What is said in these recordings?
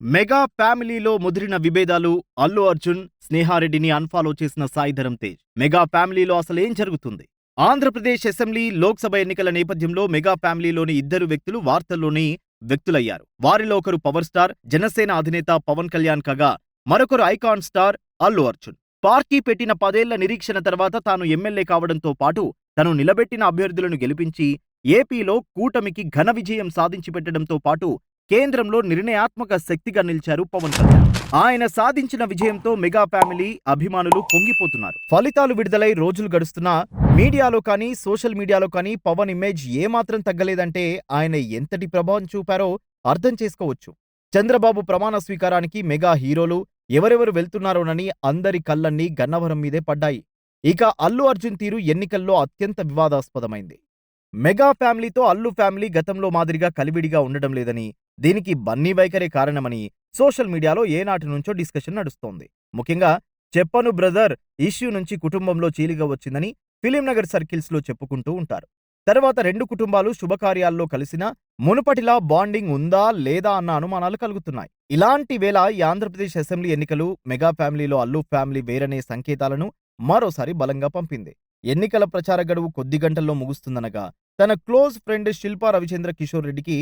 Mega ఫ్యామిలీలో ముదిరిన విభేదాలు. Allu Arjun స్నేహారెడ్డిని unfollow చేసిన సాయి ధరమ్ తేజ్. మెగా ఫ్యామిలీలో అసలేం జరుగుతుంది? ఆంధ్రప్రదేశ్ అసెంబ్లీ, లోక్సభ ఎన్నికల నేపథ్యంలో మెగా ఫ్యామిలీలోని ఇద్దరు వ్యక్తులు వార్తల్లోని వ్యక్తులయ్యారు. వారిలో ఒకరు పవర్ స్టార్ జనసేన అధినేత పవన్ కళ్యాణ్ కాగా, మరొకరు icon star Allu Arjun. Party పెట్టిన 10 ఏళ్ల నిరీక్షణ తర్వాత తాను ఎమ్మెల్యే కావడంతో పాటు తను నిలబెట్టిన అభ్యర్థులను గెలిపించి ఏపీలో కూటమికి ఘన విజయం సాధించి పెట్టడంతో పాటు కేంద్రంలో నిర్ణయాత్మక శక్తిగా నిలిచారు పవన్ కళ్యాణ్. ఆయన సాధించిన విజయంతో మెగా ఫ్యామిలీ అభిమానులు పొంగిపోతున్నారు. ఫలితాలు విడుదలై రోజులు గడుస్తున్నా మీడియాలో కానీ సోషల్ మీడియాలో కానీ పవన్ ఇమేజ్ ఏమాత్రం తగ్గలేదంటే ఆయన ఎంతటి ప్రభావం చూపారో అర్థం చేసుకోవచ్చు. చంద్రబాబు ప్రమాణ స్వీకారానికి మెగా హీరోలు ఎవరెవరు వెళ్తున్నారోనని అందరి కళ్ళన్నీ గన్నవరం మీదే పడ్డాయి. ఇక అల్లు అర్జున్ తీరు ఎన్నికల్లో అత్యంత వివాదాస్పదమైంది. మెగా ఫ్యామిలీతో అల్లు ఫ్యామిలీ గతంలో మాదిరిగా కలివిడిగా ఉండడం లేదని, దీనికి బన్నీ వైఖరే కారణమని సోషల్ మీడియాలో ఏనాటి నుంచో డిస్కషన్ నడుస్తోంది. ముఖ్యంగా చెప్పను బ్రదర్ ఇష్యూ నుంచి కుటుంబంలో చీలిగా వచ్చిందని ఫిలిం నగర్ సర్కిల్స్ లో చెప్పుకుంటూ ఉంటారు. తర్వాత రెండు కుటుంబాలు శుభకార్యాల్లో కలిసినా మునుపటిలా బాండింగ్ ఉందా లేదా అన్న అనుమానాలు కలుగుతున్నాయి. ఇలాంటి వేళ ఈ ఆంధ్రప్రదేశ్ అసెంబ్లీ ఎన్నికలు మెగా ఫ్యామిలీలో అల్లు ఫ్యామిలీ వేరనే సంకేతాలను మరోసారి బలంగా పంపింది. ఎన్నికల ప్రచార గడువు కొద్ది గంటల్లో ముగుస్తుందనగా తన క్లోజ్ ఫ్రెండ్ శిల్పా రవిచంద్ర కిషోర్ రెడ్డికి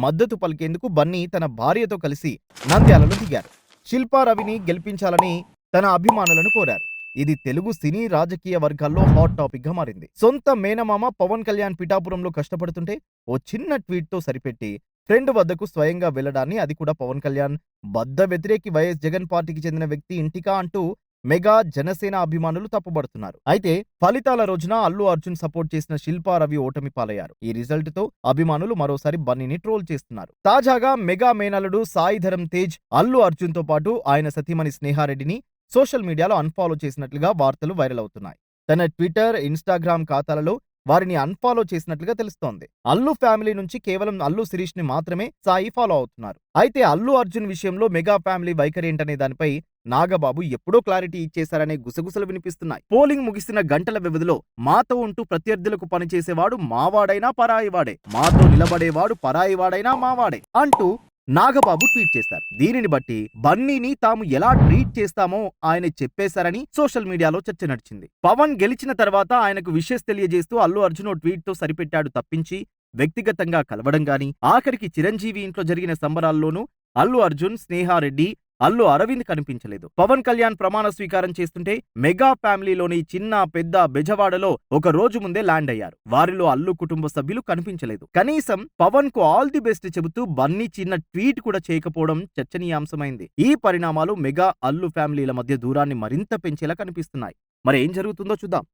మద్దతు పలికేందుకు బన్నీ తన భార్యతో కలిసి నంద్యాలలో దిగారు. శిల్పా రవిని గెలిపించాలని తన అభిమానులను కోరారు. ఇది తెలుగు సినీ రాజకీయ వర్గాల్లో హాట్ టాపిక్ గా మారింది. సొంత మేనమామ పవన్ కళ్యాణ్ పిఠాపురంలో కష్టపడుతుంటే ఓ చిన్న ట్వీట్ తో సరిపెట్టి ఫ్రెండ్ వద్దకు స్వయంగా వెళ్లడాన్ని, అది కూడా పవన్ కళ్యాణ్ బద్ద వ్యతిరేకి వైఎస్ జగన్ పార్టీకి చెందిన వ్యక్తి ఇంటికా అంటూ మెగా జనసేన అభిమానులు తప్పుబడుతున్నారు. అయితే ఫలితాల రోజున అల్లు అర్జున్ సపోర్ట్ చేసిన శిల్పా రవి ఓటమి పాలయ్యారు. ఈ రిజల్ట్ తో అభిమానులు మరోసారి బన్నీని ట్రోల్ చేస్తున్నారు. తాజాగా మెగా మేనలుడు సాయి ధరమ్ తేజ్ అల్లు అర్జున్ తో పాటు ఆయన సతీమణి స్నేహారెడ్డిని సోషల్ మీడియాలో అన్ఫాలో చేసినట్లుగా వార్తలు వైరల్ అవుతున్నాయి. తన ట్విట్టర్, ఇన్స్టాగ్రామ్ ఖాతాలలో వారిని అన్ఫాలో చేసినట్లుగా తెలుస్తోంది. అల్లు ఫ్యామిలీ నుంచి కేవలం అల్లు శిరీష్ ని మాత్రమే సాయి ఫాలో అవుతున్నారు. అయితే అల్లు అర్జున్ విషయంలో మెగా ఫ్యామిలీ వైఖరి ఏంటనే దానిపై నాగబాబు ఎప్పుడో క్లారిటీ ఇచ్చేశారనే గుసగుసలు వినిపిస్తున్నాయి. పోలింగ్ ముగిసిన గంటల వ్యవధిలో మాతో ఉంటూ ప్రత్యర్థులకు పనిచేసేవాడు మావాడైనా పరాయివాడే, మాతో నిలబడేవాడు పరాయివాడైనా మావాడే అంటూ నాగబాబు ట్వీట్ చేశారు. దీనిని బట్టి బన్నీని తాము ఎలా ట్రీట్ చేస్తామో ఆయన చెప్పేశారని సోషల్ మీడియాలో చర్చ నడిచింది. పవన్ గెలిచిన తర్వాత ఆయనకు విషెస్ తెలియజేస్తూ అల్లు అర్జున్ ఓ ట్వీట్ తో సరిపెట్టాడు తప్పించి వ్యక్తిగతంగా కలవడం గాని, ఆఖరికి చిరంజీవి ఇంట్లో జరిగిన సంబరాల్లోనూ అల్లు అర్జున్, స్నేహారెడ్డి, అల్లు అరవింద్ కనిపించలేదు. పవన్ కళ్యాణ్ ప్రమాణ స్వీకారం చేస్తుంటే మెగా ఫ్యామిలీలోని చిన్న పెద్ద బెజవాడలో ఒక రోజు ముందే ల్యాండ్ అయ్యారు. వారిలో అల్లు కుటుంబ సభ్యులు కనిపించలేదు. కనీసం పవన్ కు ఆల్ ది బెస్ట్ చెబుతూ బన్నీ చిన్న ట్వీట్ కూడా చేయకపోవడం చర్చనీయాంశమైంది. ఈ పరిణామాలు మెగా అల్లు ఫ్యామిలీల మధ్య దూరాన్ని మరింత పెంచేలా కనిపిస్తున్నాయి. మరి ఏం జరుగుతుందో చూద్దాం.